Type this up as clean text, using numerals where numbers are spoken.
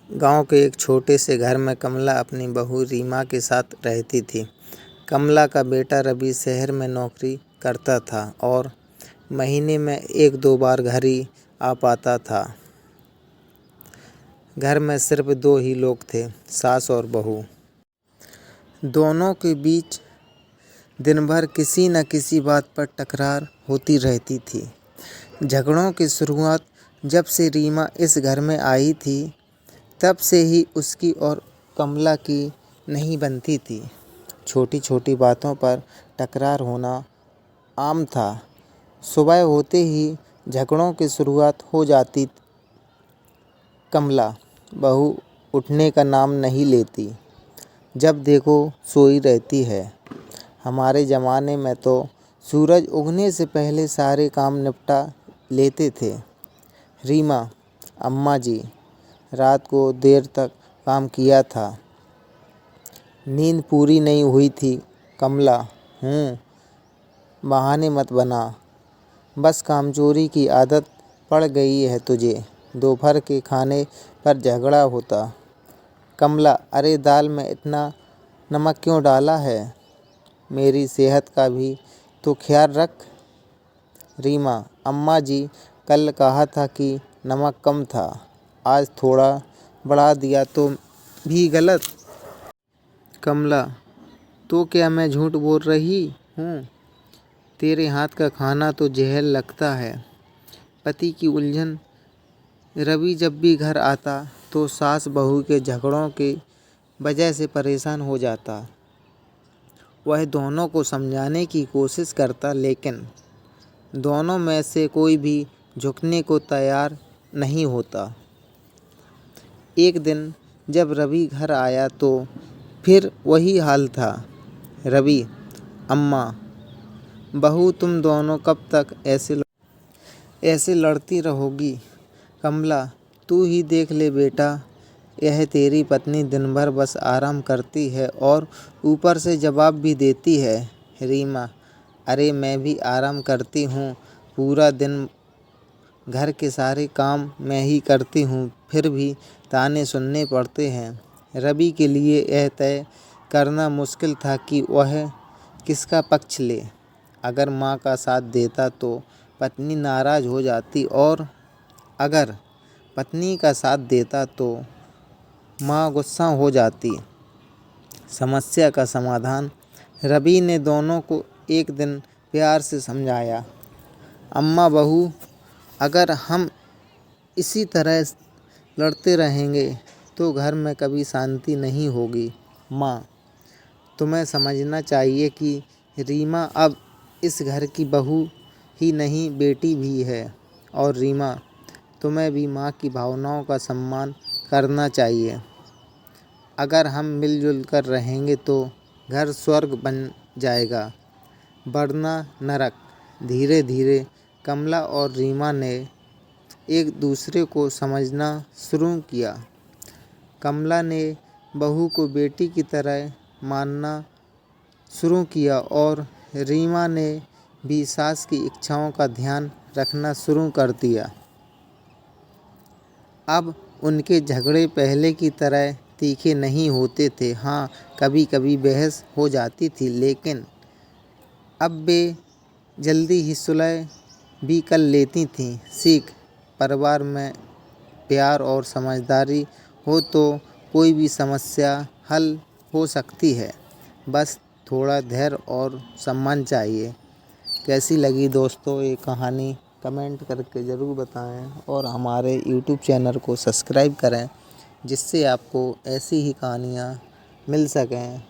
गांव के एक छोटे से घर में कमला अपनी बहू रीमा के साथ रहती थी। कमला का बेटा रवि शहर में नौकरी करता था और महीने में 1-2 बार घर ही आ पाता था। घर में सिर्फ 2 ही लोग थे, सास और बहू। दोनों के बीच दिन भर किसी न किसी बात पर तकरार होती रहती थी। झगड़ों की शुरुआत जब से रीमा इस घर में आई थी, तब से ही उसकी और कमला की नहीं बनती थी। छोटी छोटी बातों पर तकरार होना आम था। सुबह होते ही झगड़ों की शुरुआत हो जाती। कमला बहू उठने का नाम नहीं लेती। जब देखो सोई रहती है। हमारे ज़माने में तो सूरज उगने से पहले सारे काम निपटा लेते थे। रीमा: अम्मा जी, रात को देर तक काम किया था, नींद पूरी नहीं हुई थी। कमला: बहाने मत बना, बस कामचोरी की आदत पड़ गई है तुझे। दोपहर के खाने पर झगड़ा होता। कमला: अरे दाल में इतना नमक क्यों डाला है? मेरी सेहत का भी तो ख्याल रख। रीमा: अम्मा जी, कल कहा था कि नमक कम था, आज थोड़ा बढ़ा दिया तो भी गलत। कमला: तो क्या मैं झूठ बोल रही हूँ? तेरे हाथ का खाना तो जहर लगता है। पति की उलझन। रवि जब भी घर आता तो सास बहू के झगड़ों की वजह से परेशान हो जाता। वह दोनों को समझाने की कोशिश करता, लेकिन दोनों में से कोई भी झुकने को तैयार नहीं होता। एक दिन जब रवि घर आया तो फिर वही हाल था। रवि: अम्मा, बहू तुम दोनों कब तक ऐसे लड़ती रहोगी? कमला: तू ही देख ले बेटा, यह तेरी पत्नी दिन भर बस आराम करती है और ऊपर से जवाब भी देती है। रीमा: अरे मैं भी आराम करती हूँ, पूरा दिन घर के सारे काम मैं ही करती हूँ, फिर भी ताने सुनने पड़ते हैं। रवि के लिए यह तय करना मुश्किल था कि वह किसका पक्ष ले। अगर माँ का साथ देता तो पत्नी नाराज़ हो जाती और अगर पत्नी का साथ देता तो माँ गुस्सा हो जाती। समस्या का समाधान: रवि ने दोनों को एक दिन प्यार से समझाया। अम्मा बहू, अगर हम इसी तरह लड़ते रहेंगे तो घर में कभी शांति नहीं होगी। माँ, तुम्हें समझना चाहिए कि रीमा अब इस घर की बहू ही नहीं, बेटी भी है। और रीमा, तुम्हें भी माँ की भावनाओं का सम्मान करना चाहिए। अगर हम मिलजुल कर रहेंगे तो घर स्वर्ग बन जाएगा, वरना नरक। धीरे धीरे कमला और रीमा ने एक दूसरे को समझना शुरू किया। कमला ने बहू को बेटी की तरह मानना शुरू किया और रीमा ने भी सास की इच्छाओं का ध्यान रखना शुरू कर दिया। अब उनके झगड़े पहले की तरह तीखे नहीं होते थे। हाँ, कभी कभी बहस हो जाती थी, लेकिन अब वे जल्दी ही सुलह भी कर लेती थीं। सीख: परिवार में प्यार और समझदारी हो तो कोई भी समस्या हल हो सकती है। बस थोड़ा धैर्य और सम्मान चाहिए। कैसी लगी दोस्तों ये कहानी? कमेंट करके ज़रूर बताएं और हमारे यूट्यूब चैनल को सब्सक्राइब करें, जिससे आपको ऐसी ही कहानियाँ मिल सकें।